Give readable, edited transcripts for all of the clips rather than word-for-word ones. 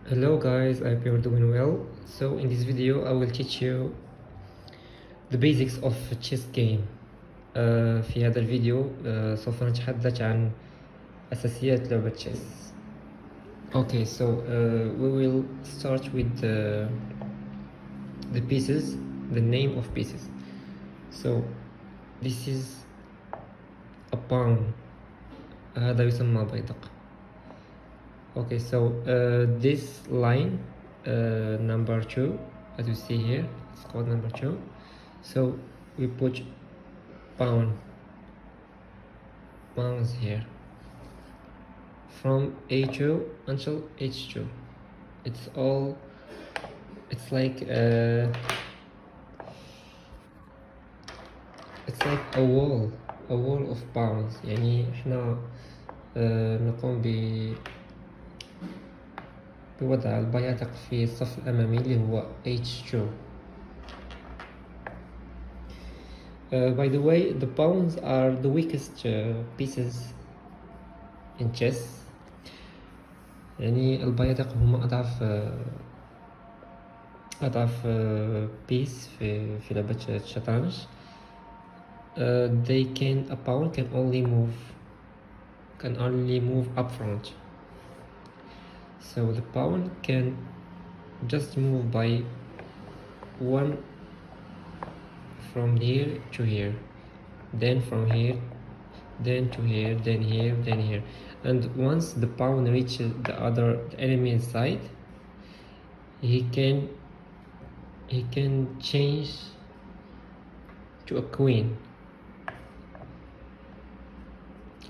Hello guys, I hope you're doing well. So in this video I will teach you the basics of a chess game. في هذا الفيديو سوف نتحدث عن أساسيات لعبة chess. Okay, so we will start with the pieces, the name of pieces. So this is a pawn. هذا يسمى بيدق. Okay, so this line number 2, as you see here, it's called number 2. So we put pawns here from A2 until H2. It's like a wall of pawns. يعني احنا نقوم بوضع البيادق في الصف الأمامي اللي هو H2. By the way, the pawns are the weakest pieces in chess. يعني البيادق هما أضعف piece في لعبة الشطرنج. A pawn can only move up front. So the pawn can just move by one from here to here, then from here, then to here, then here, then here. And once the pawn reaches the enemy side, he can change to a queen,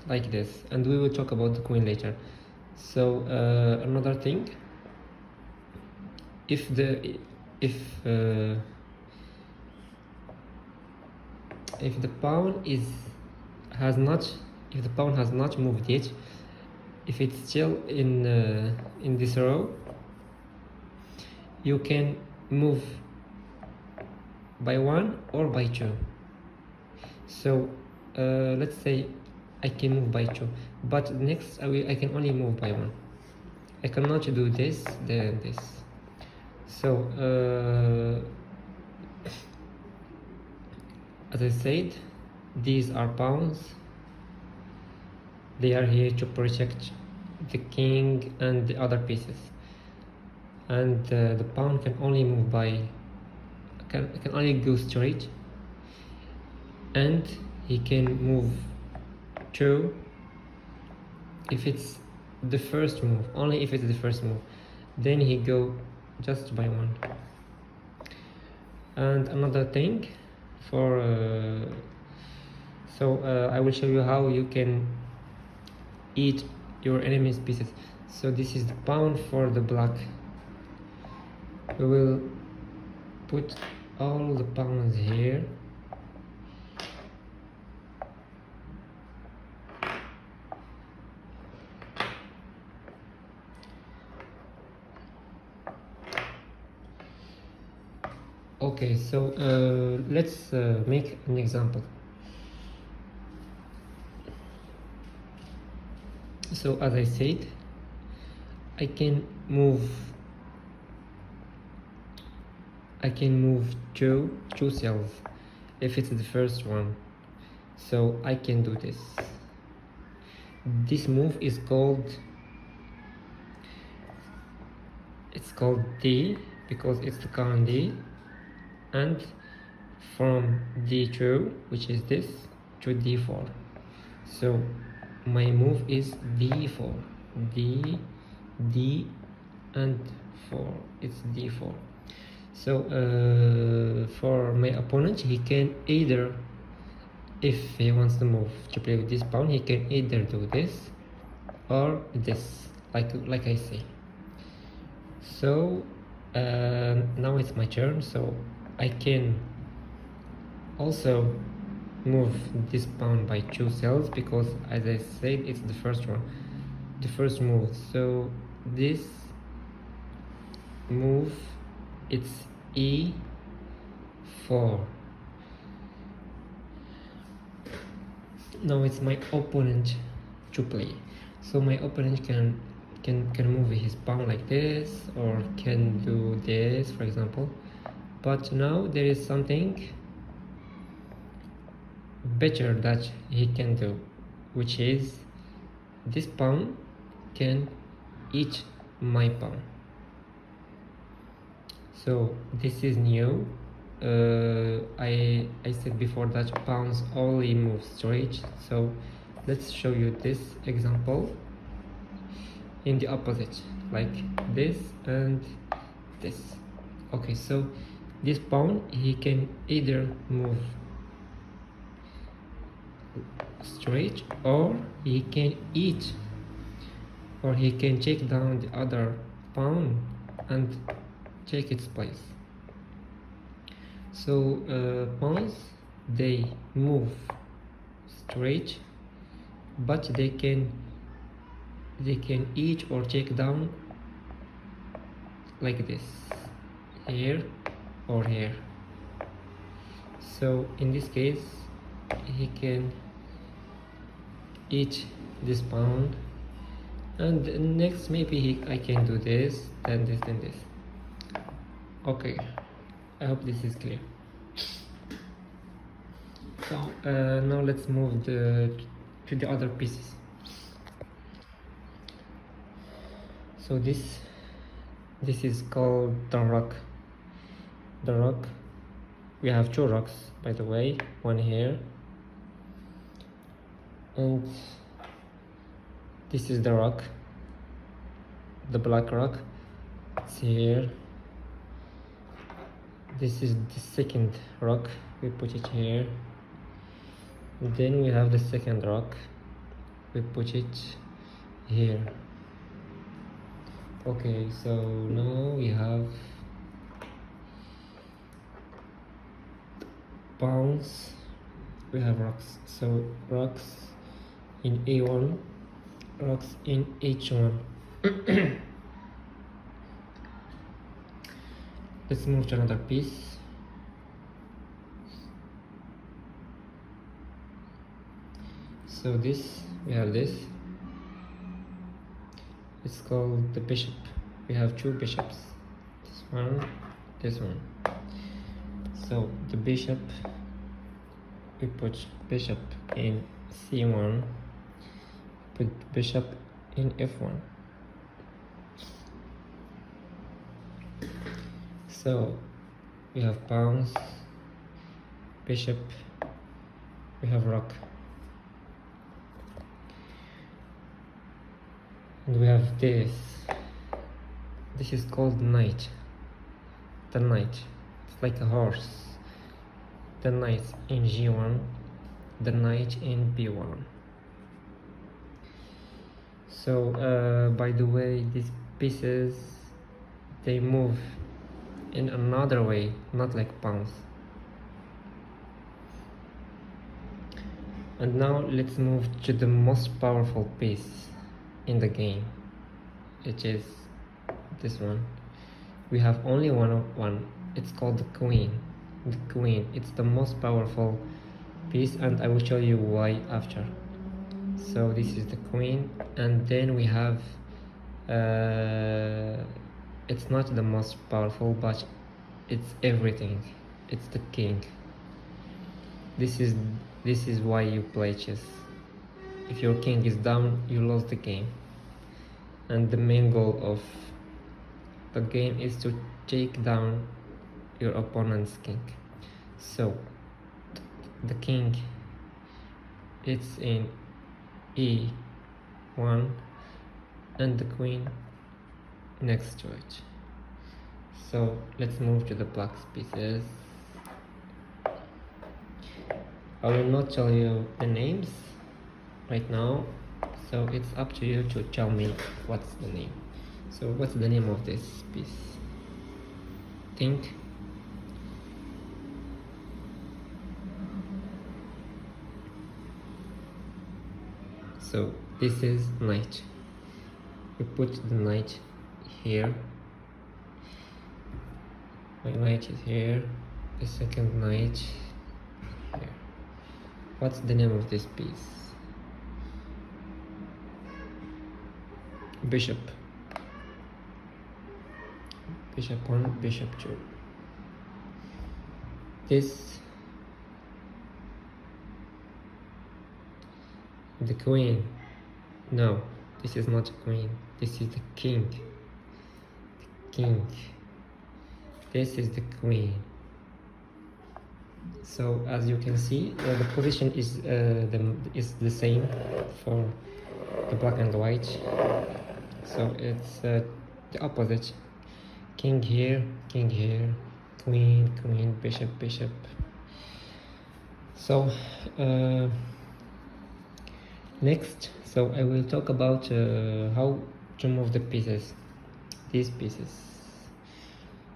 like this. And we will talk about the queen later. So another thing, if the pawn has not moved yet, if it's still in this row, you can move by 1 or by 2. So let's say I can move by 2, but next I can only move by 1. I cannot do this, then this. So as I said, these are pawns. They are here to protect the king and the other pieces. And the pawn can only move can only go straight, and he can move 2 if it's the first move, only if it's the first move. Then he go just by 1. And another thing, I will show you how you can eat your enemy's pieces. So this is the pawn for the black. We will put all the pawns here. Okay, so let's make an example. So as I said, I can move 2 cells if it's the first one. So I can do this. This move is called D, because it's the current D. And from D2, which is this, to D4. So my move is D4, D, and 4. It's D4. So for my opponent, he can either, if he wants to move to play with this pawn, he can either do this or this, like I say. So now it's my turn. So I can also move this pawn by 2 cells, because as I said, it's the first move. So this move, it's E4. Now it's my opponent to play. So my opponent can can move his pawn like this, or can do this, for example. But now there is something better that he can do, which is this pawn can eat my pawn. So this is new. I said before that pawns only move straight, so let's show you this example in the opposite, like this and this. Okay, so this pawn, he can either move straight, or he can eat, or he can take down the other pawn and take its place. So pawns, they move straight, but they can eat or take down like this, here or here. So in this case, he can eat this pawn, and next maybe I can do this, then this, then this. Okay, I hope this is clear. So now let's move to the other pieces. So this is called the rock. The rock, we have two rocks, by the way, one here, and this is the rock, the black rock. It's here. This is the second rock, we put it here. Then we have the second rock, we put it here. Okay, so now we have pawns, we have rocks. So rocks in A1, rocks in H1. Let's move to another piece. So this, we have this, it's called the bishop. We have two bishops, this one, this one. So the bishop, we put bishop in C1, put bishop in F1. So we have pawns, bishop, we have rock, and we have this. This is called knight. The knight, it's like a horse. The knight in G1, the knight in B1. So by the way, these pieces, they move in another way, not like pawns. And now let's move to the most powerful piece in the game, which is this one. We have only one. It's called the queen. The queen, it's the most powerful piece, and I will show you why after. So this is the queen, and then we have it's not the most powerful, but it's everything. It's the king. This is why you play chess. If your king is down, you lose the game. And the main goal of the game is to take down your opponent's king. So the king, it's in E1, and the queen next to it. So let's move to the black pieces. I will not tell you the names right now, so it's up to you to tell me what's the name. So what's the name of this piece? Think. So this is knight. We put the knight here. My knight is here. The second knight here. What's the name of this piece? Bishop. bishop 1, bishop 2. This, the queen. No, this is not a queen. This is the king. The king. This is the queen. So as you can see, the position is the same for the black and white. So it's the opposite. King here, queen, queen, bishop, bishop. So next, so I will talk about how to move the pieces, these pieces.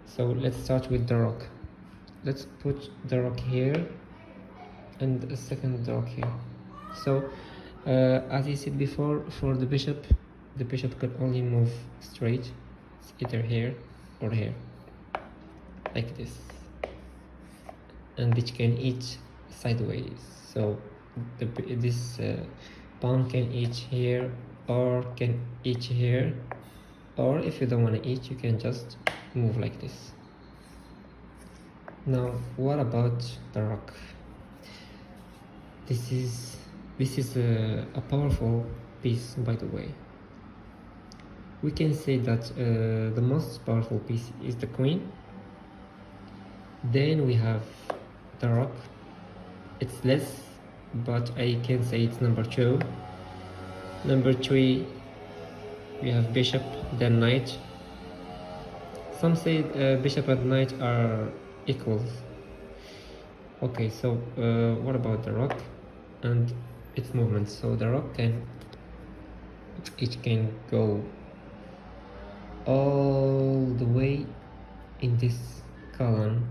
So let's start with the rook. Let's put the rook here and a second rook here. So as I said before, for the bishop can only move straight. It's either here or here, like this, and it can eat sideways. So this pawn can eat here or can eat here, or if you don't want to eat, you can just move like this. Now what about the rook? This is a powerful piece, by the way. We can say that the most powerful piece is the queen. Then we have the rook. It's less, but I can say it's number 2. Number 3, we have bishop, then knight. Some say bishop and knight are equals. Okay, so what about the rook and its movement? So the rook can go all the way in this column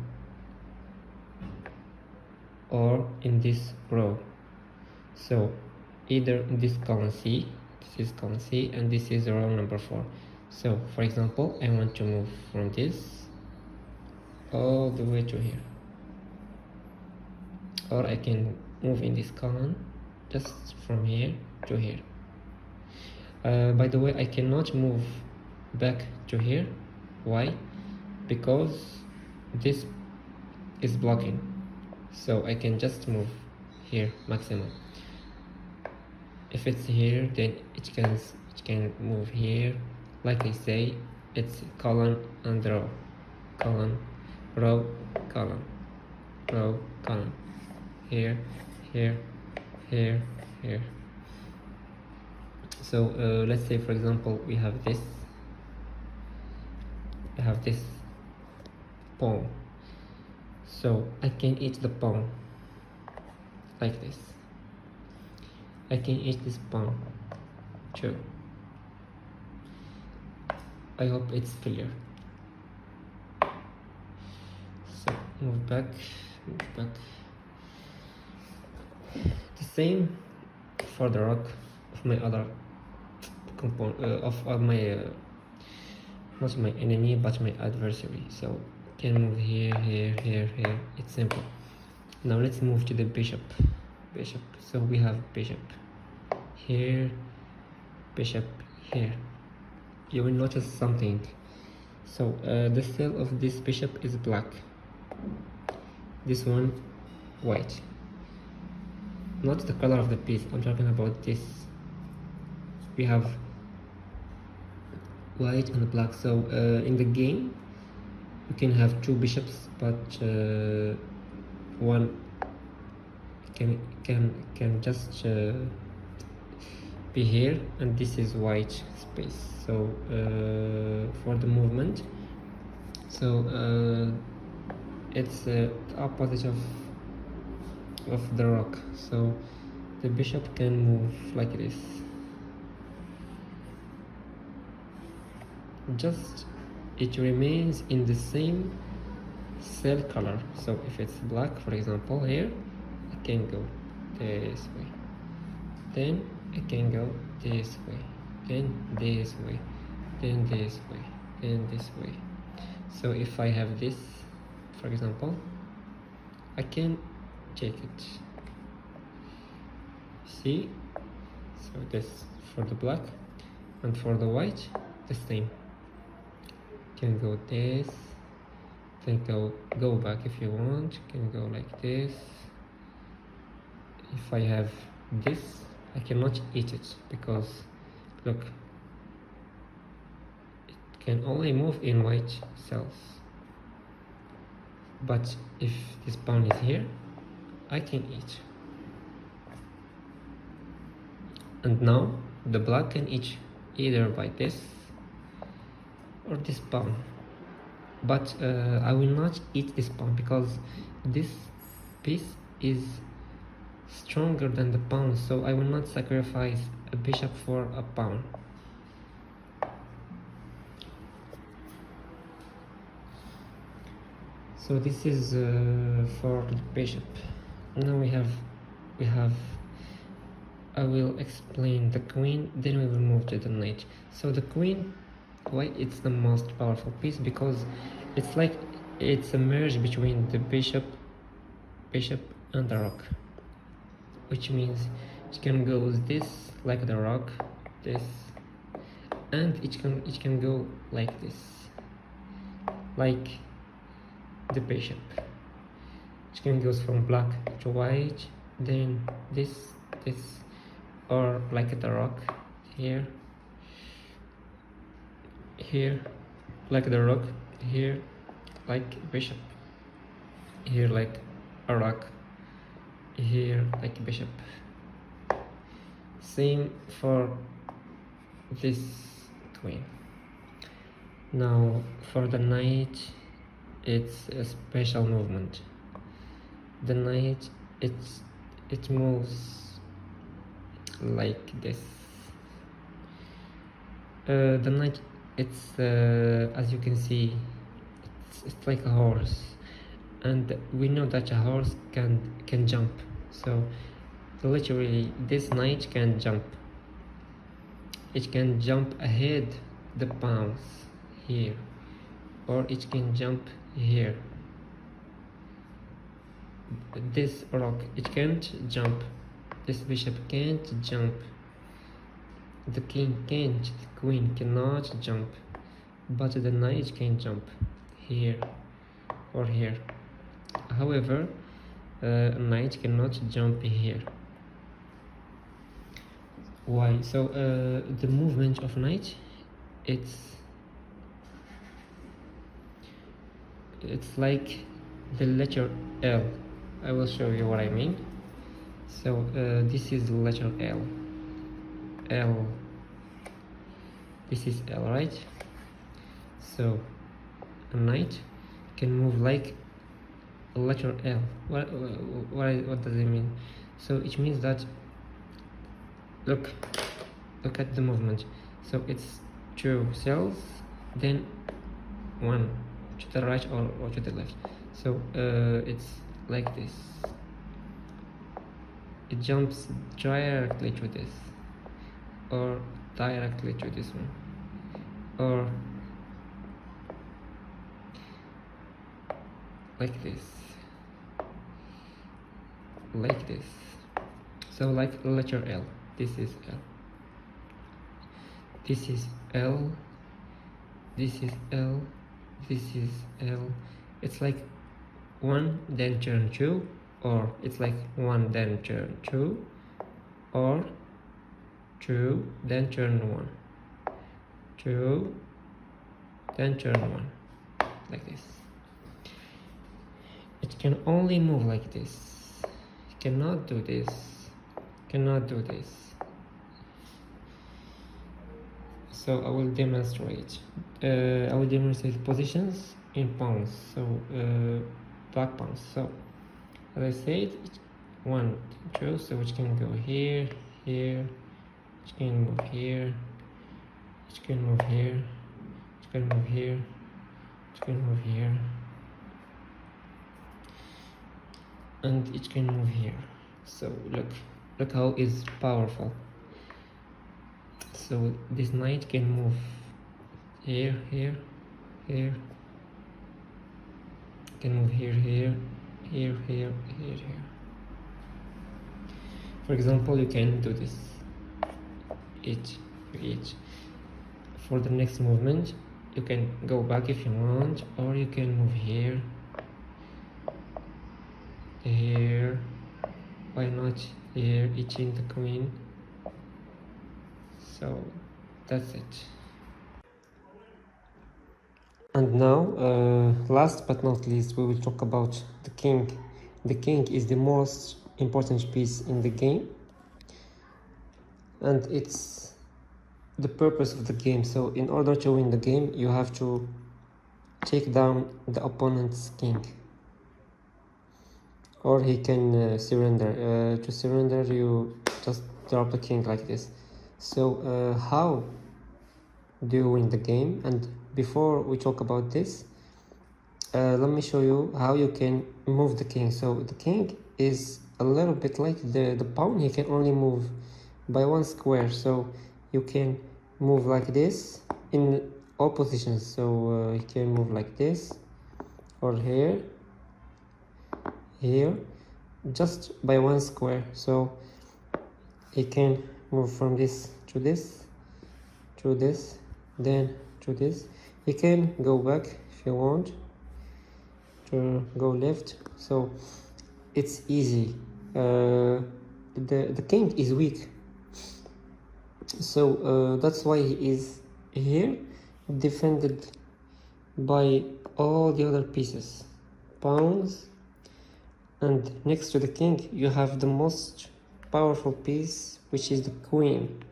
or in this row. So either in this column C, this is column C, and this is row number 4. So for example, I want to move from this all the way to here, or I can move in this column just from here to here. By the way, I cannot move back to here. Why? Because this is blocking, so I can just move here maximum. If it's here, then it can move here. Like I say, it's column and row, column, row, column, row, column, here, here, here, here. So let's say, for example, we have this pawn. So I can eat the pawn like this. I can eat this pawn too. I hope it's clear. So move back, move back. The same for the rook of my other component of my not my enemy but my adversary. So can move here, here, here, here. It's simple. Now let's move to the bishop. Bishop. So we have bishop here, bishop here. You will notice something. So the cell of this bishop is black, this one white. Not the color of the piece, I'm talking about this. We have white and black. So in the game you can have 2 bishops, but one can just be here, and this is white space. So for the movement, so it's the opposite of the rook. So the bishop can move like this. Just it remains in the same cell color. So if it's black, for example, here I can go this way, then I can go this way, then this way, then this way, then this way. So if I have this, for example, I can take it. See? So this for the black, and for the white the same. can go this, can go back if you want, can go like this. If I have this, I cannot eat it because look, it can only move in white cells. But if this pawn is here, I can eat. And now the black can eat either by this or this pawn. But I will not eat this pawn because this piece is stronger than the pawn, so I will not sacrifice a bishop for a pawn. So this is for the bishop. Now we have I will explain the queen, then we will move to the knight. So the queen, why it's the most powerful piece? Because it's like it's a merge between the bishop and the rook, which means it can go with this like the rook, this, and it can go like this, like the bishop. It can go from black to white, then this, or like the rook here, like the rook, here like bishop, here like a rook, here like bishop. Same for this queen. Now for the knight, it's a special movement. The knight, it moves like this. The knight, it's as you can see, it's like a horse, and we know that a horse can jump. So literally this knight can jump. It can jump ahead the pawns here, or it can jump here. This rook, it can't jump. This bishop can't jump. The king can't, the queen cannot jump, but the knight can jump here or here. However, a knight cannot jump here. Why? So the movement of knight, it's like the letter L. I will show you what I mean. So this is the letter L. L. This is L, right? So a knight can move like a letter L. What does it mean? So it means that look at the movement. So it's two cells, then one to the right or to the left. So it's like this. It jumps directly to this, or directly to this one, or like this, like this. So like letter L. This is L. This is L. This is L. This is L. It's like one, then turn two, or it's like one, then turn two, or two, then turn one, two, then turn one, like this. It can only move like this. It cannot do this. Cannot do this. So I will demonstrate. I will demonstrate positions in pawns. So black pawns. So as I said, one, two. So which can go here, here. Which can move here. Which can move here. Which can move here. Which can move here. And it can move here. So look how it's powerful. So this knight can move here, here, here. Can move here, here, here, here, here, here. For example, you can do this. Each. For the next movement, You can go back if you want, or you can move here, here, why not here, eating the queen. So that's it. And now, last but not least, we will talk about the king. The king is the most important piece in the game, and it's the purpose of the game. So in order to win the game, you have to take down the opponent's king, or he can surrender. To surrender, you just drop the king like this. So how do you win the game? And before we talk about this, let me show you how you can move the king. So the king is a little bit like the pawn. He can only move by one square, so you can move like this in all positions. So you can move like this, or here, here, just by one square. So he can move from this to this, to this, then to this. He can go back if you want to go left. So it's easy. The king is weak, so that's why he is here, defended by all the other pieces, pawns. And next to the king you have the most powerful piece, which is the queen.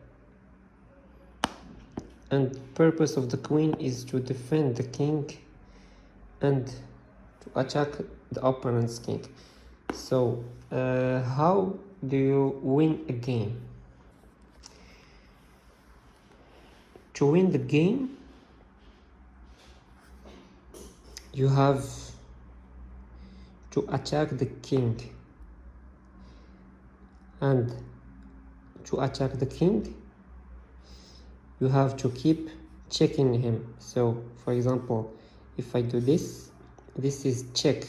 And purpose of the queen is to defend the king and to attack the opponent's king. So how do you win a game? To win the game, you have to attack the king, and to attack the king you have to keep checking him. So for example, if I do this, this is check,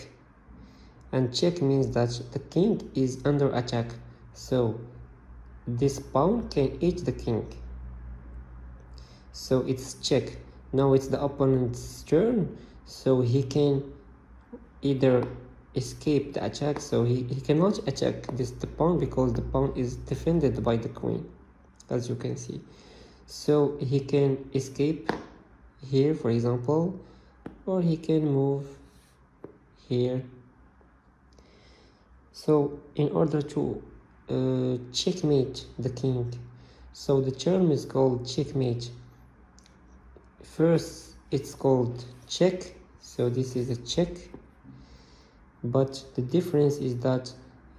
and check means that the king is under attack, so this pawn can eat the king. So it's check. Now it's the opponent's turn, so he can either escape the attack. So he cannot attack the pawn, because the pawn is defended by the queen, as you can see. So he can escape here, for example, or he can move here. So in order to checkmate the king, so the term is called checkmate. First it's called check, so this is a check, but the difference is that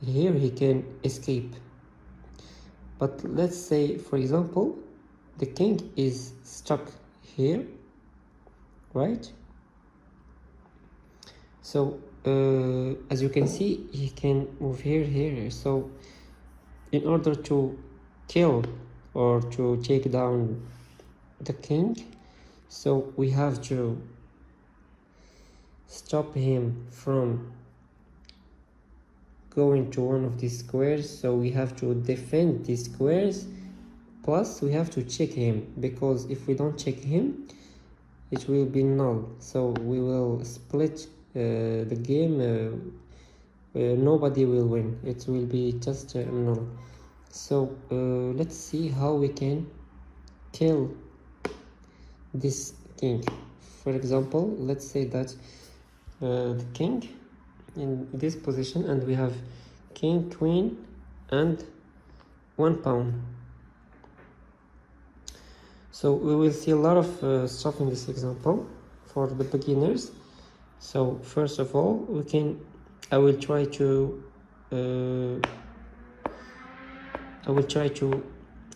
here he can escape. But let's say, for example, the king is stuck here, right? So as you can see, he can move here, here. So in order to kill or to take down the king, so we have to stop him from going to one of these squares. So we have to defend these squares, plus we have to check him, because if we don't check him, it will be null. So we will split the game. Nobody will win. It will be just null. So let's see how we can kill this king. For example, let's say that the king in this position, and we have king, queen, and one pawn. So we will see a lot of stuff in this example for the beginners. So first of all, I will try to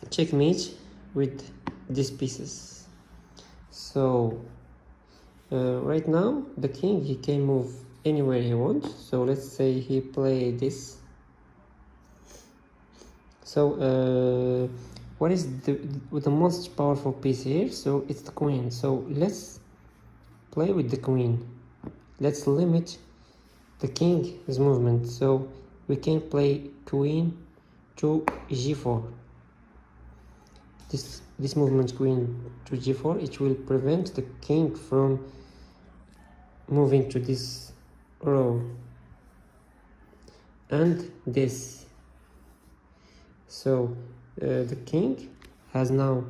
checkmate with these pieces. So right now the king, he can move anywhere he wants. So let's say he play this. So what is the most powerful piece here? So it's the queen. So let's play with the queen. Let's limit the king's movement. So we can play queen to g4. This this movement queen to g4, it will prevent the king from moving to this row and this. So the king has now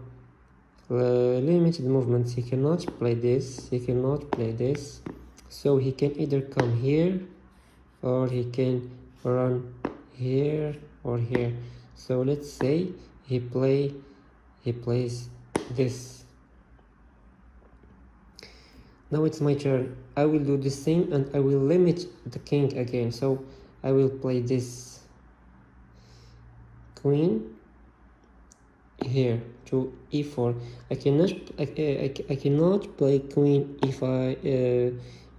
limited movements. He cannot play this, he cannot play this, so he can either come here or he can run here or here. So let's say he plays this. Now it's my turn. I will do the same and I will limit the king again. So I will play this queen here to e4. I cannot play queen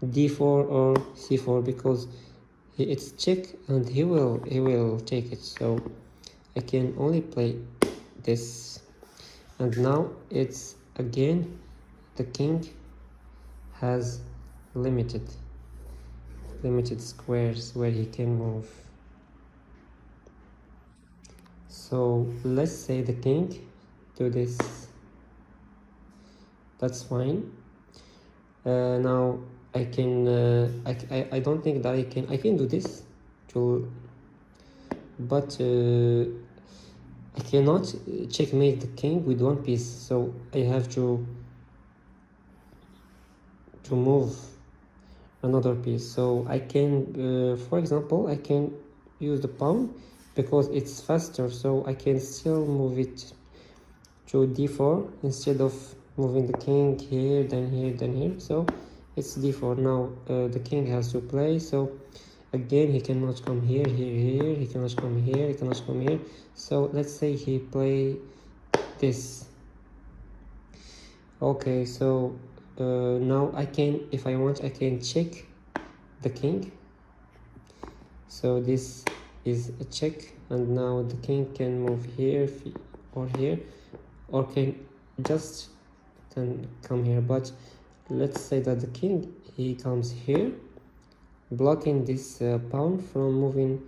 d4 or c4 because it's check and he will take it. So I can only play this, and now it's again the king has limited squares where he can move. So let's say the king do this, that's fine. Now I can I don't think that I can do this to, but I cannot checkmate the king with one piece, so I have to move another piece. So I can for example I can use the pawn because it's faster, so I can still move it to d4 instead of moving the king here, then here, then here. So it's d4. Now the king has to play, so again he cannot come here, he cannot come here, he cannot come here. So let's say he play this. Okay, so now I can, if I want, I can check the king. So this is a check, and now the king can move here or here, or can just come here. But let's say that the king, he comes here, blocking this pawn from moving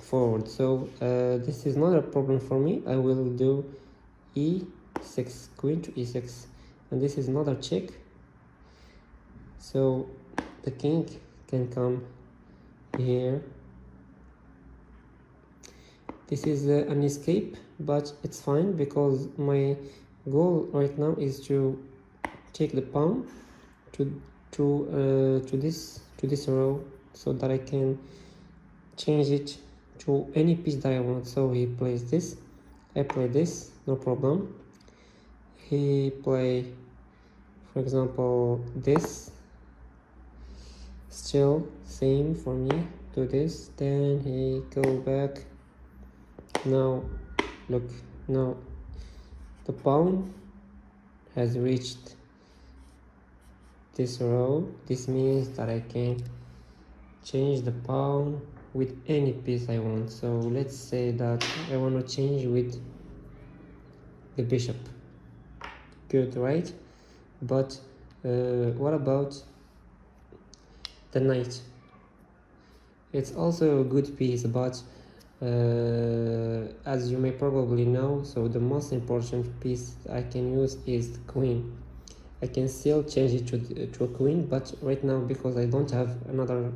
forward. So this is not a problem for me. I will do e6, queen to e6, and this is not a check. So the king can come here. This is an escape, but it's fine because my goal right now is to take the pawn to this row, so that I can change it to any piece that I want. So he plays this, I play this, no problem. He play, for example, this, still same for me, do this, then he go back. Now look, now the pawn has reached this row. This means that I can change the pawn with any piece I want. So let's say that I want to change with the bishop. Good, right? But what about the knight? It's also a good piece, but as you may probably know, so the most important piece I can use is the queen. I can still change it to a queen, but right now, because I don't have another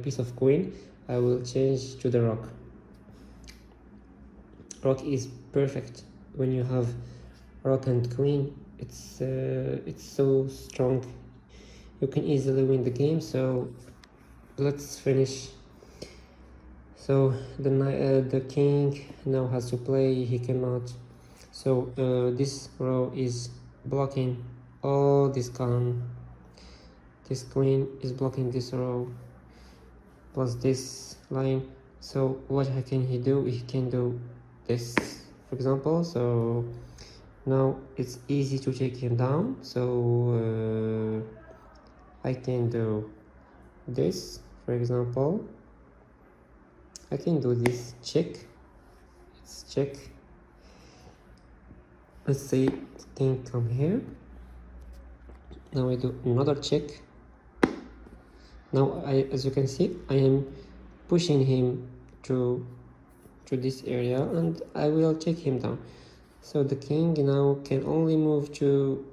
piece of queen, I will change to the rook. Rook is perfect when you have rook and queen. It's so strong, you can easily win the game. So let's finish. So the king now has to play, he cannot. So this row is blocking all this column. This queen is blocking this row plus this line. So what can he do? He can do this, for example. So now it's easy to take him down. So I can do this, for example. I can do this check. It's check. Let's say king come here. Now I do another check. Now as you can see, I am pushing him to this area, and I will take him down. So the king now can only move to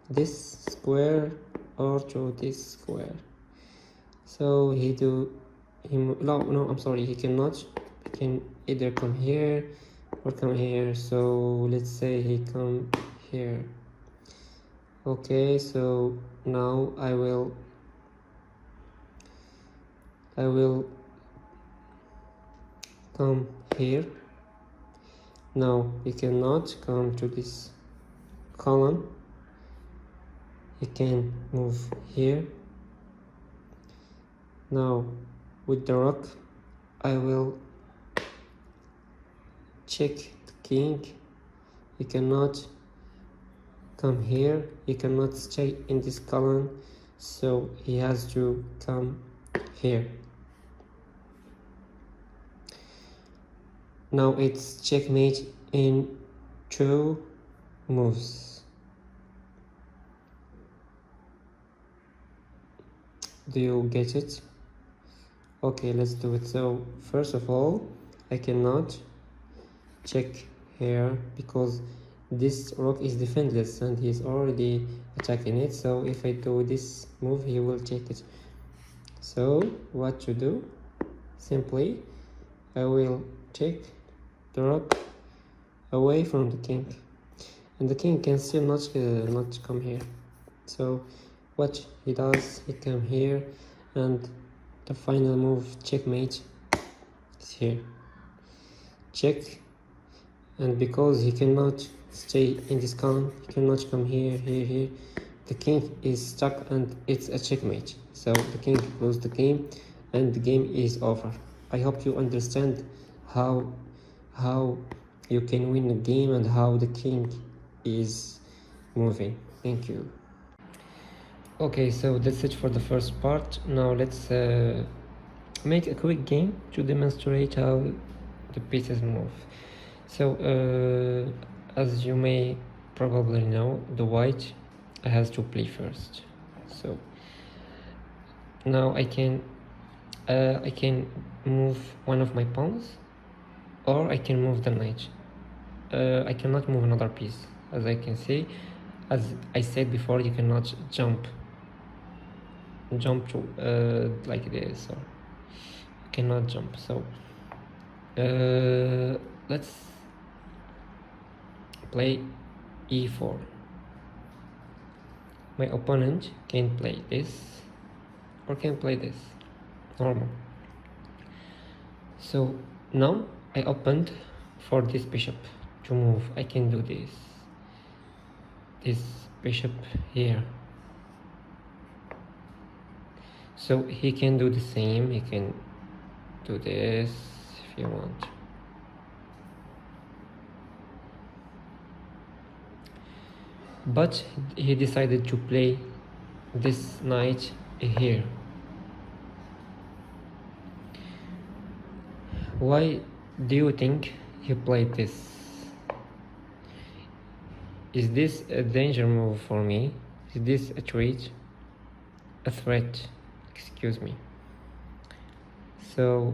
this square or to this square. So no, I'm sorry, he cannot. He can either come here or come here. So let's say he come here. Okay, so now I will come here. Now he cannot come to this column. He can move here. Now with the rook I will check the king. He cannot come here, he cannot stay in this column, so he has to come here. Now it's checkmate in 2 moves. Do you get it? Okay, let's do it. So first of all, I cannot check here because this rook is defenseless and he's already attacking it. So if I do this move, he will check it. So what to do? Simply I will check the rook away from the king, and the king can still not come here. So what he does, he come here, and the final move, checkmate, is here. Check, and because he cannot stay in this column, he cannot come here, here, the king is stuck and it's a checkmate. So the king loses the game and the game is over. I hope you understand how you can win a game and how the king is moving. Thank you. Okay, so that's it for the first part. Now let's make a quick game to demonstrate how the pieces move. So as you may probably know, the white has to play first. So now I can move one of my pawns, or I can move the knight. I cannot move another piece. As I can see, as I said before, you cannot jump to like this, or you cannot jump. So let's play e4. My opponent can play this or can play this, normal. So now I opened for this bishop to move. I can do this bishop here. So he can do the same. He can do this if you want. But he decided to play this knight here. Why do you think he played this? Is this a danger move for me? Is this a threat? A threat, excuse me. So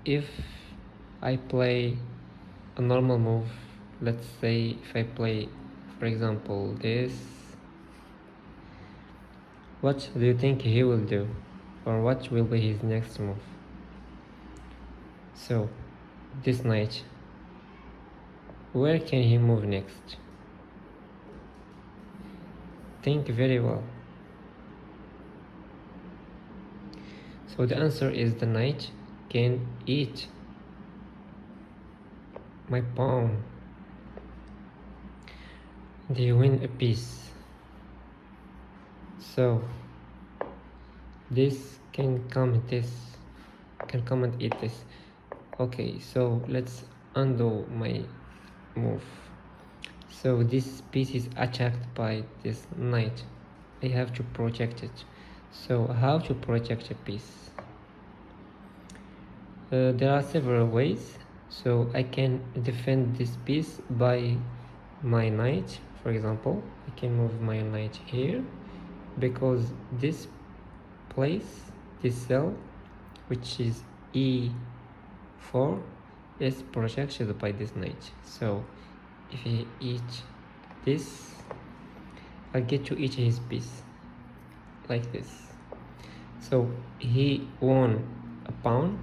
if I play a normal move, let's say if I play, for example, this, what do you think he will do? Or what will be his next move? So this knight, where can he move next? Think very well. So the answer is the knight can eat my pawn. They win a piece. So this can come and eat this. Okay, so let's undo my move. So this piece is attacked by this knight. I have to protect it. So how to protect a piece? There are several ways. So I can defend this piece by my knight. For example, I can move my knight here, because this place, this cell, which is e4, is protected by this knight. So if he eats this, I get to eat his piece like this. So he won a pawn,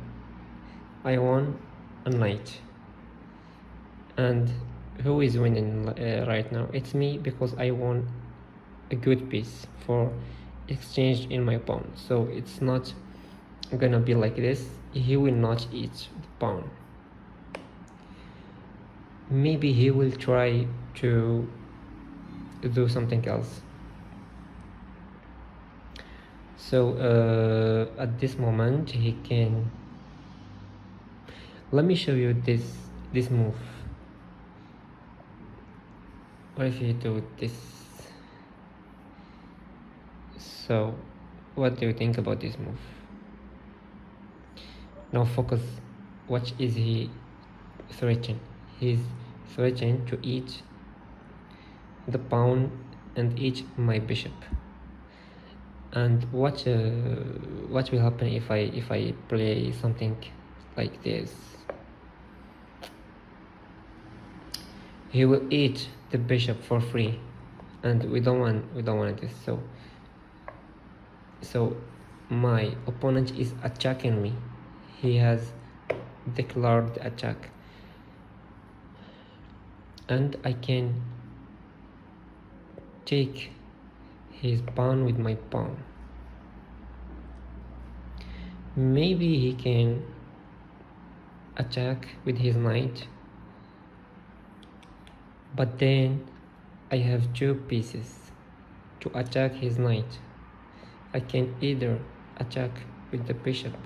I won a knight. And who is winning right now? It's me, because I won a good piece for exchange in my pawn. So it's not gonna be like this. He will not eat the pawn. Maybe he will try to do something else. So at this moment he can, let me show you this move. What if you do this? So what do you think about this move? Now focus. What is he threatening? He's threatening to eat the pawn and eat my bishop. And what will happen if I play something like this? He will eat the bishop for free, and we don't want this. So my opponent is attacking me. He has declared attack, and I can take his pawn with my pawn. Maybe he can attack with his knight, but then I have two pieces to attack his knight. I can either attack with the bishop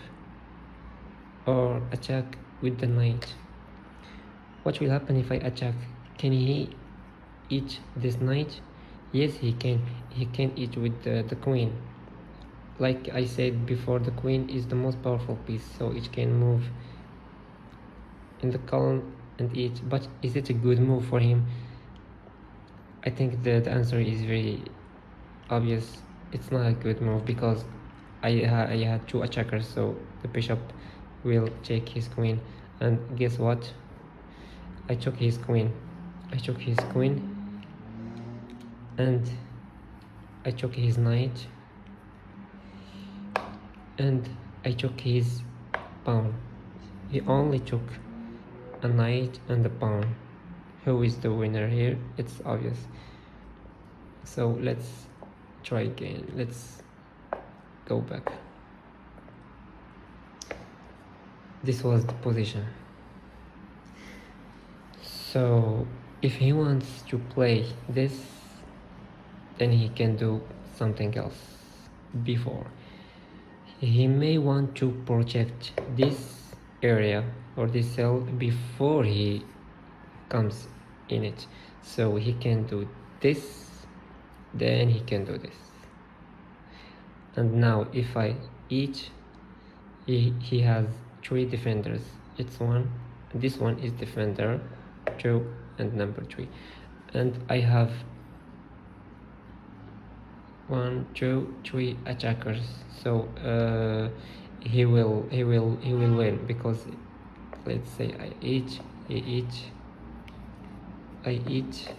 or attack with the knight. What will happen if I attack? Can he eat this knight? Yes, he can. He can eat with the queen. Like I said before, the queen is the most powerful piece, so it can move in the column and eat. But is it a good move for him? I think the answer is very obvious. It's not a good move, because I had two attackers, so the bishop will take his queen, and guess what? I took his queen. And I took his knight, and I took his pawn. He only took a knight and a pawn. Who is the winner here? It's obvious. So let's try again. Let's go back. This was the position. So if he wants to play this, then he can do something else. Before, he may want to project this area or this cell before he comes in it. So he can do this, then he can do this. And now if I eat, he has three defenders. It's one, this one is defender 2 and number 3, and I have 1, 2, 3 attackers. So he will win, because let's say I eat, he eats, I eat,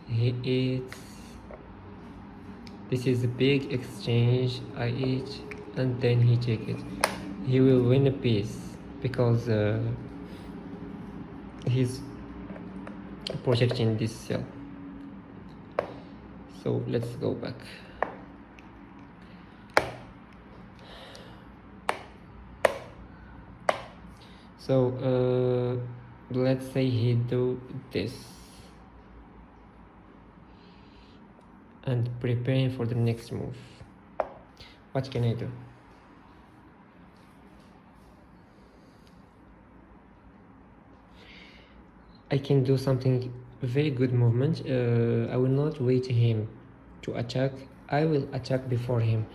he eats. This is a big exchange. I eat and then he take it. He will win a piece, because he's projecting this cell. So let's go back. So let's say he do this and preparing for the next move. What can I do? I can do something very good movement. I will not wait him to attack. I will attack before him.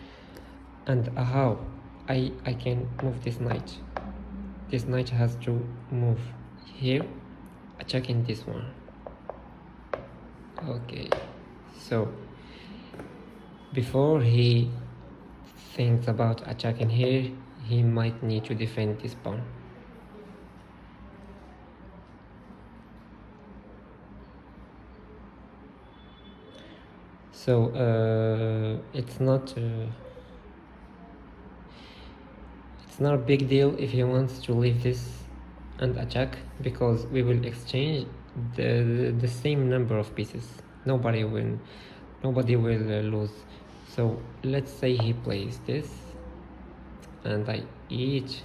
And how? I can move this knight. This knight has to move here, attacking this one. Okay, so before he thinks about attacking here, he might need to defend this pawn. So it's not a big deal if he wants to leave this and attack, because we will exchange the same number of pieces. Nobody will lose. So let's say he plays this and I eat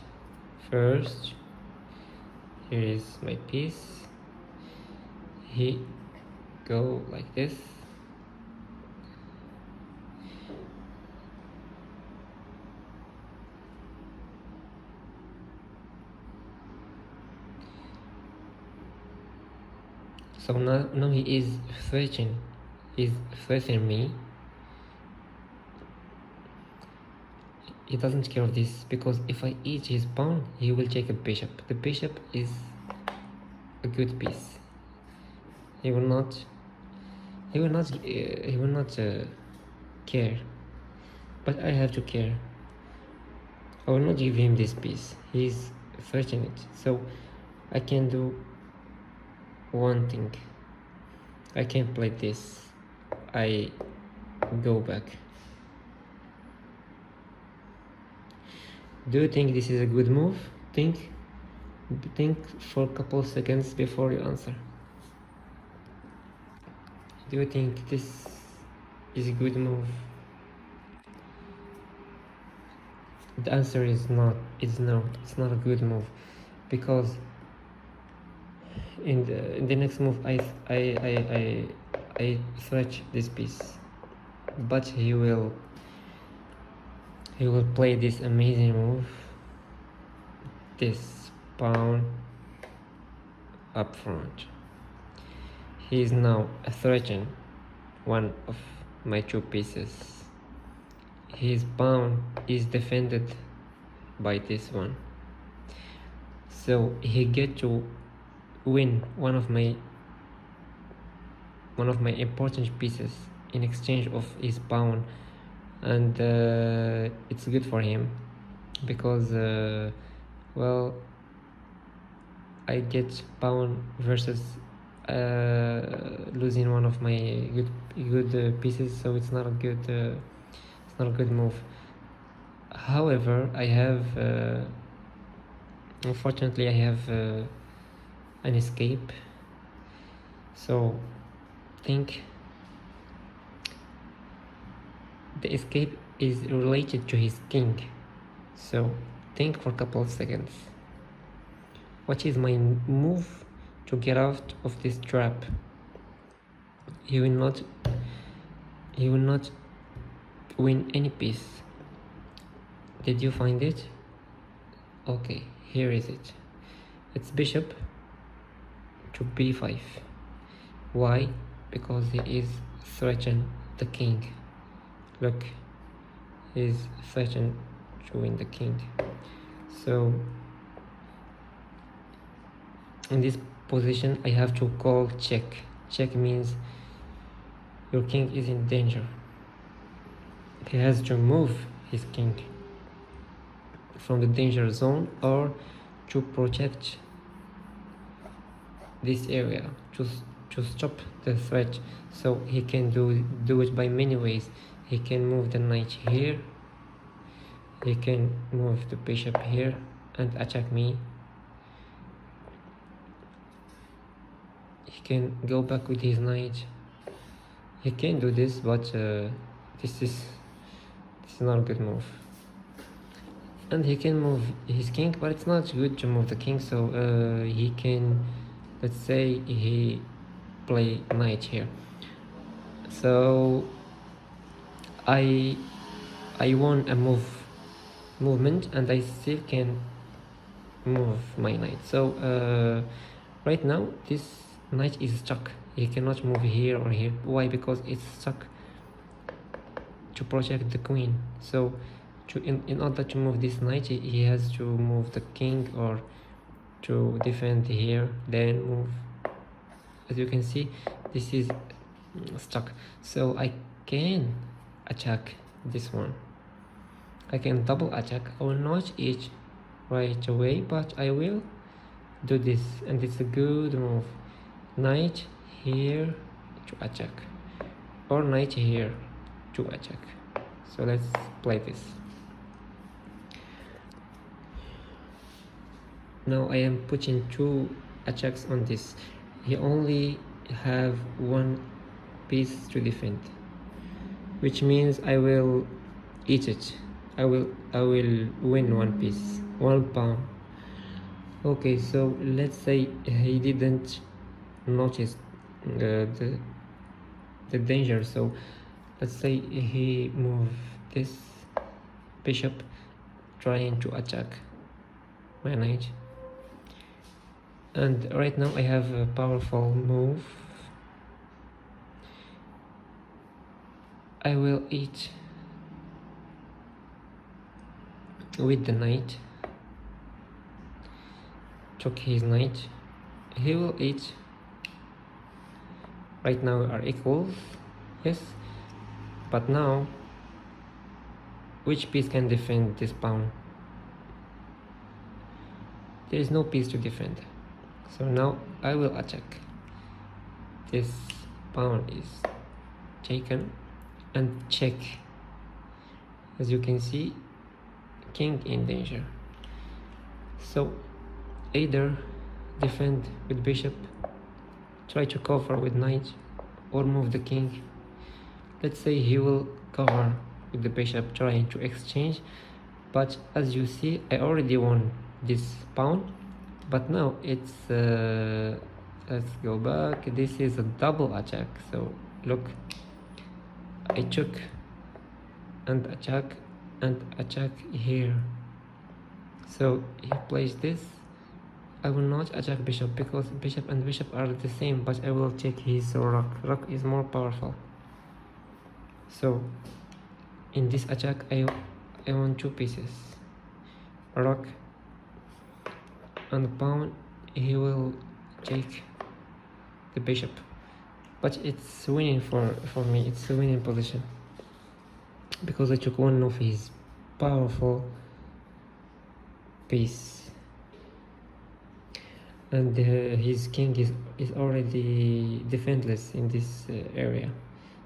first. Here is my piece. He go like this. So now he is threatening. He's threatening me. He doesn't care of this, because if I eat his pawn, he will take a bishop. The bishop is a good piece. He will not care, but I have to care. I will not give him this piece. He's threatening it. So I can do one thing. I can play this. I go back. Do you think this is a good move? Think for a couple of seconds before you answer. Do you think this is a good move? The answer is no. It's not a good move, because in the next move I stretch this piece, but he will play this amazing move, this pawn up front. He is now threatening one of my two pieces. His pawn is defended by this one, so he get to win one of my important pieces in exchange of his pawn, and it's good for him, because well, I get pawn versus losing one of my good pieces, so it's not a good move. However, I have unfortunately I have an escape, so think the escape is related to his king. So think for a couple of seconds. What is my move to get out of this trap? He will not win any piece. Did you find it? Okay, here is it. It's bishop to b5. Why? Because he is threatening the king. Look, he's threatening to win the king. So in this position I have to call check. Check means your king is in danger. He has to move his king from the danger zone, or to protect this area, to stop the threat. So he can do it by many ways. He can move the knight here, he can move the bishop here and attack me. He can go back with his knight. He can do this, but this is not a good move. And he can move his king, but it's not good to move the king. So he can, let's say he play knight here. So I won a movement, and I still can move my knight. So right now this knight is stuck. He cannot move here or here. Why? Because it's stuck to protect the queen. So in order to move this knight, he has to move the king, or to defend here, then move. As you can see, this is stuck. So I can attack this one. I can double attack. I will not eat right away, but I will do this, and it's a good move. Knight here to attack. or knight here to attack. So let's play this. Now I am putting 2 attacks on this. He only have 1 piece to defend, which means I will eat it. I will win 1 piece, 1 pawn. Okay, so let's say he didn't notice the danger. So let's say he moved this bishop, trying to attack my knight. And right now I have a powerful move. I will eat with the knight, took his knight. He will eat. Right now we are equals, yes, but now which piece can defend this pawn? There is no piece to defend. So now I will attack. This pawn is taken and check. As you can see, king in danger. So either defend with bishop, try to cover with knight, or move the king. Let's say he will cover with the bishop, trying to exchange, but as you see, I already won this pawn. But now it's let's go back. This is a double attack. So look, I took and attack here. So he plays this. I will not attack bishop because bishop and bishop are the same, but I will take his rook. Rook is more powerful. So in this attack I want 2 pieces, rook and pawn. He will take the bishop, but it's winning for me. It's a winning position because I took one of his powerful piece, and his king is already defenseless in this area.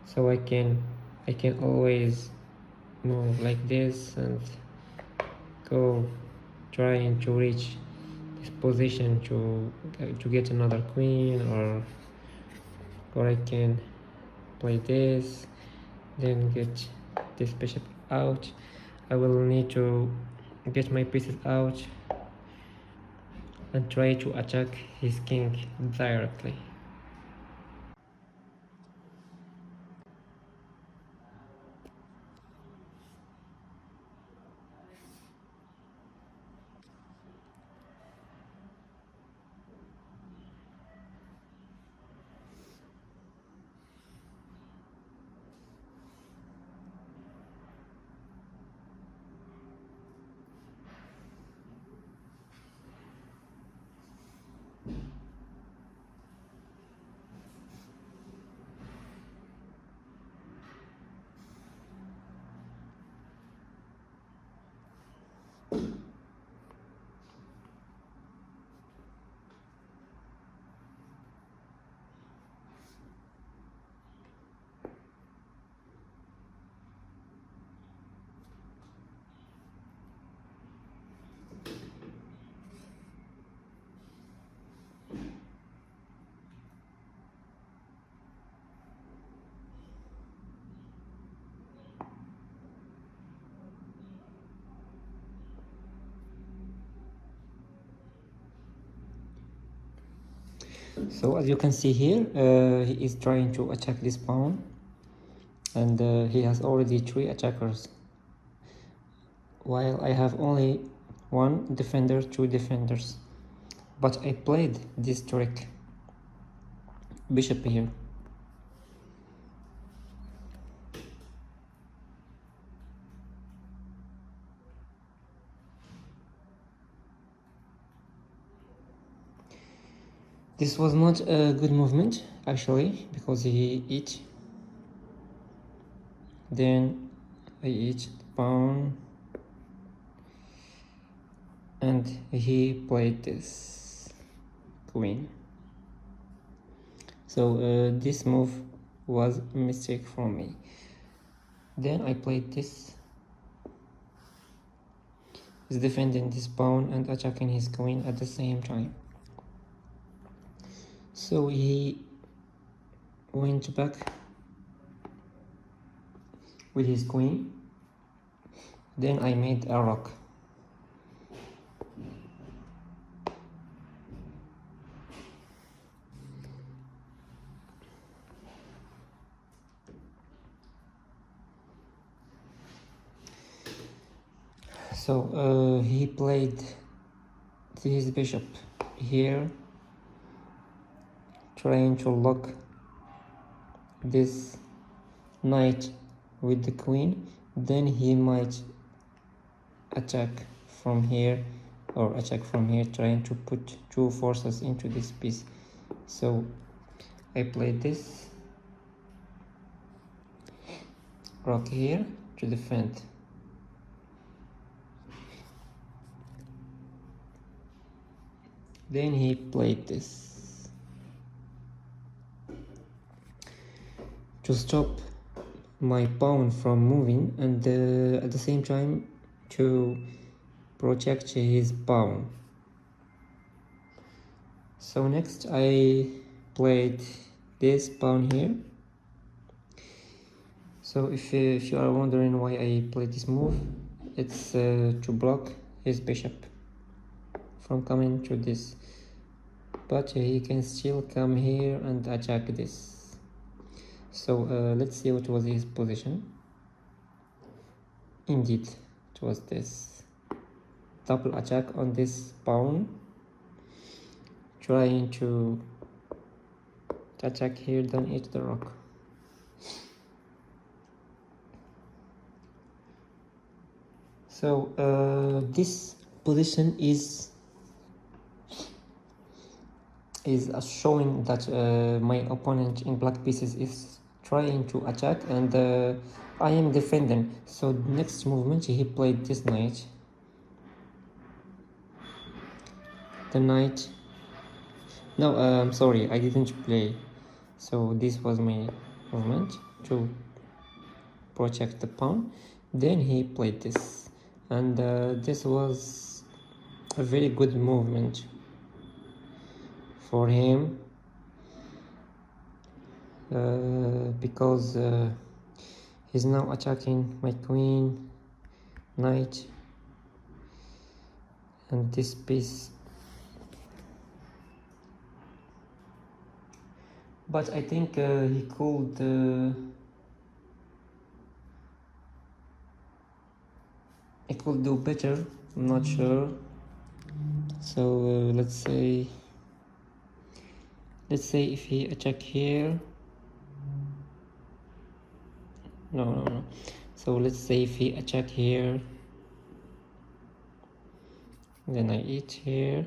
So I can always move like this and go trying to reach this position to get another queen, or I can play this, then get this bishop out. I will need to get my pieces out and try to attack his king directly. So as you can see here, he is trying to attack this pawn, and he has already 3 attackers, while I have only 1 defender, 2 defenders. But I played this trick, bishop here. This was not a good movement actually, because he eat, then I eat the pawn, and he played this queen. So this move was a mistake from me. Then I played this. He's defending this pawn and attacking his queen at the same time. So he went back with his queen. Then I made a rook. So he played his bishop here, trying to lock this knight with the queen. Then he might attack from here or attack from here, trying to put two forces into this piece. So I played this rook here to defend. Then he played this to stop my pawn from moving, and at the same time to protect his pawn. So next I played this pawn here. So if you are wondering why I played this move, it's to block his bishop from coming to this, but he can still come here and attack this. So let's see what was his position. Indeed, it was this double attack on this pawn, trying to attack here, then eat the rook. So this position is showing that my opponent in black pieces is trying to attack, and I am defending. So next movement he played this knight. The knight. No, I'm sorry, I didn't play. So this was my movement to protect the pawn. Then he played this, and this was a very good movement for him, because he's now attacking my queen, knight, and this piece. But I think he could do better. I'm not sure. So let's say if he attack here. No. So let's say if he attack here, then I eat here.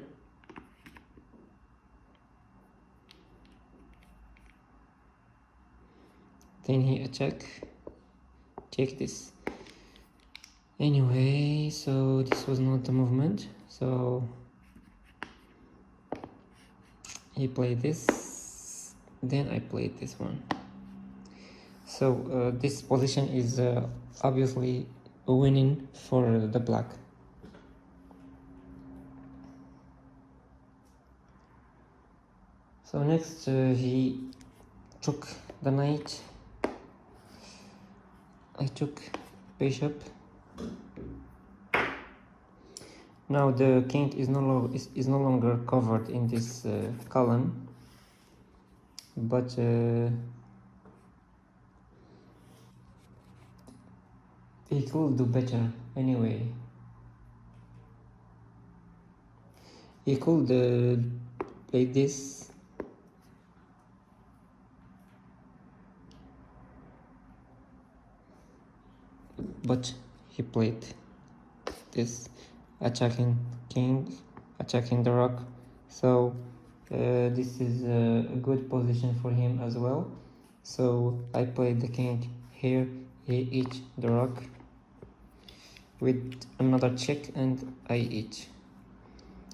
Then he attack, take this. Anyway, so this was not the movement. So he played this, then I played this one. So this position is obviously winning for the black. So next he took the knight. I took bishop. Now the king is no longer covered in this column, but he could do better anyway. He could play this, but he played this, attacking king, attacking the rook. So this is a good position for him as well. So I played the king here, he eat the rook with another check, and I eat.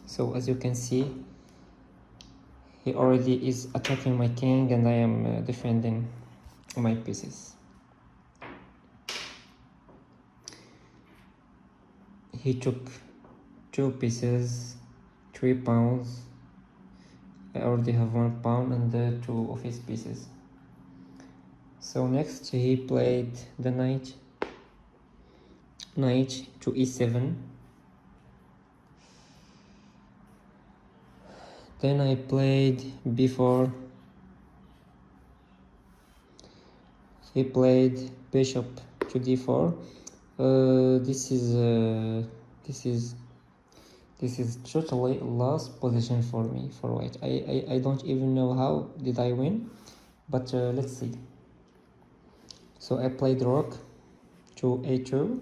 So as you can see, he already is attacking my king and I am defending. my pieces. He took 2 pieces, 3 pawns. I already have 1 pawn and the 2 of his pieces. So next he played the knight to e7. Then I played b4. He played bishop to d4. This is totally lost position for me, for white. I don't even know how did I win, but let's see. So I played rook to a2.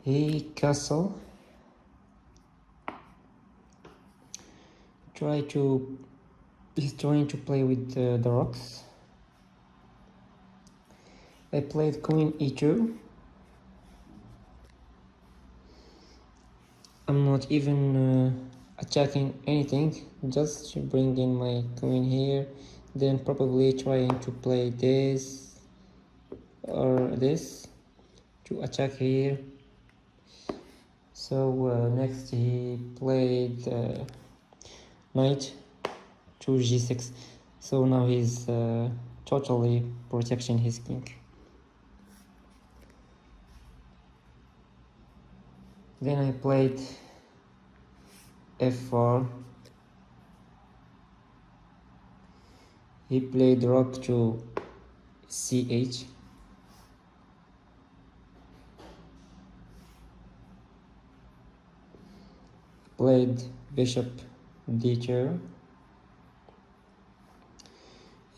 He castle. He's trying to play with the rocks. I played queen e2. I'm not even attacking anything, just bringing my queen here, then probably trying to play this or this to attack here. So next he played knight to g6. So now he's totally protecting his king. Then I played f4. He played rook to ch. Played bishop d2.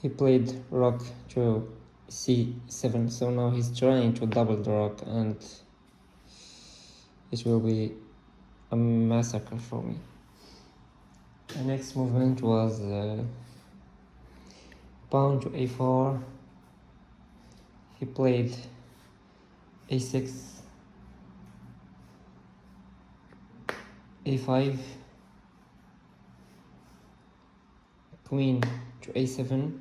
He played rook to c7. So now he's trying to double the rook, and it will be a massacre for me. The next movement was pawn to a4. He played a6, a5, queen to a7.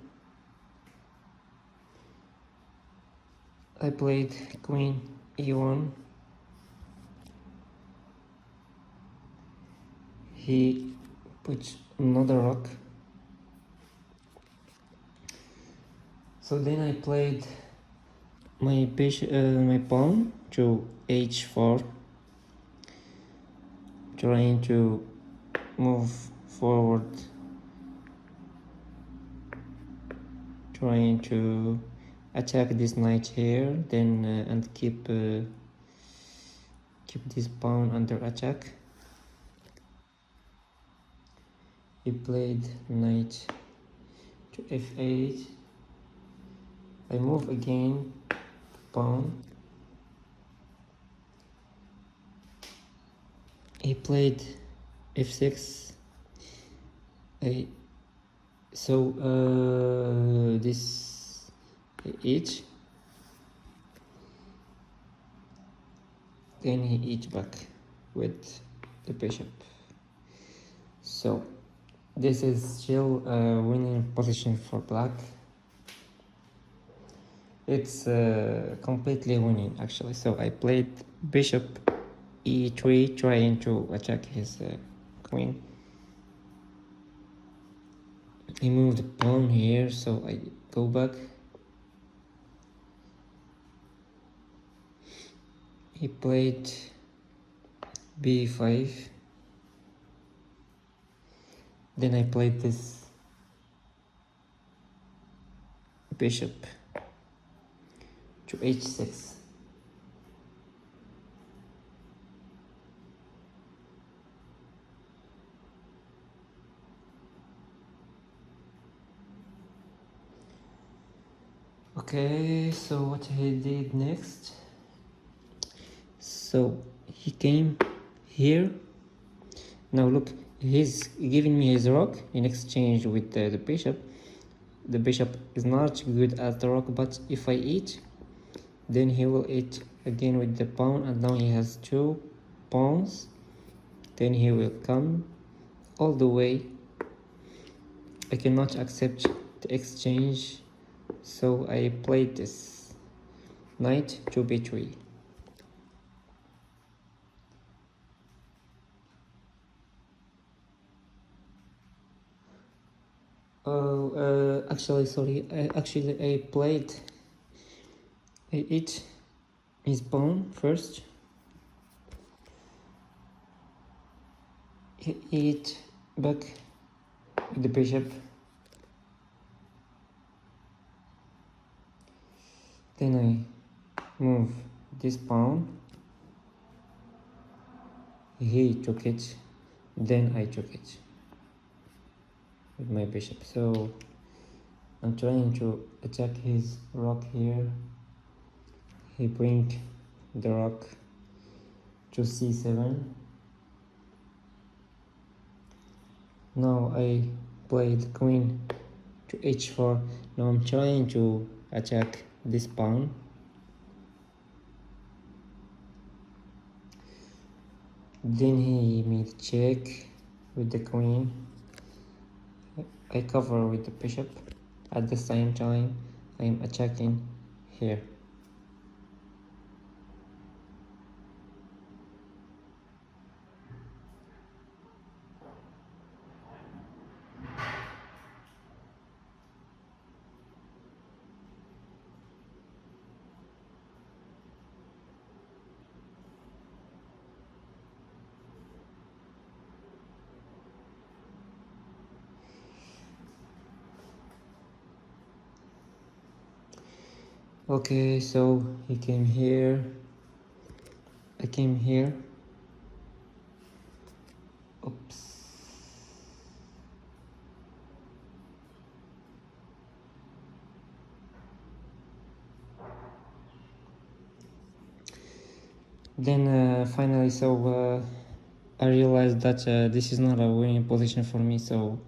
I played queen e1. He put another rook. So then I played my pawn to h4, trying to move forward, trying to attack this knight here, then and keep this pawn under attack. He played knight to f8. I move again, pawn. He played f6. This h. Then he h back with the bishop. So this is still a winning position for black. It's completely winning actually. So I played bishop e3, trying to attack his queen. He moved the pawn here, so I go back. He played b5. Then I played this bishop to h6. Okay, so what he did next? So he came here. Now look, he's giving me his rook in exchange with the bishop. The bishop is not good at the rook, but if I eat, then he will eat again with the pawn, and now he has 2 pawns. Then he will come all the way. I cannot accept to exchange, so I played this knight to b3. Actually, sorry. I played it his pawn first. It back with the bishop. Then I move this pawn. He took it. Then I took it with my bishop. So I'm trying to attack his rook here. He bring the rook to c7. Now I played queen to h4. Now I'm trying to attack this pawn. Then he made check with the queen. I cover with the bishop. At the same time, I am attacking here. Okay, so he came here. I came here. Oops. Then finally, I realized that this is not a winning position for me, so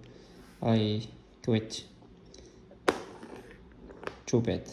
I quit. Too bad.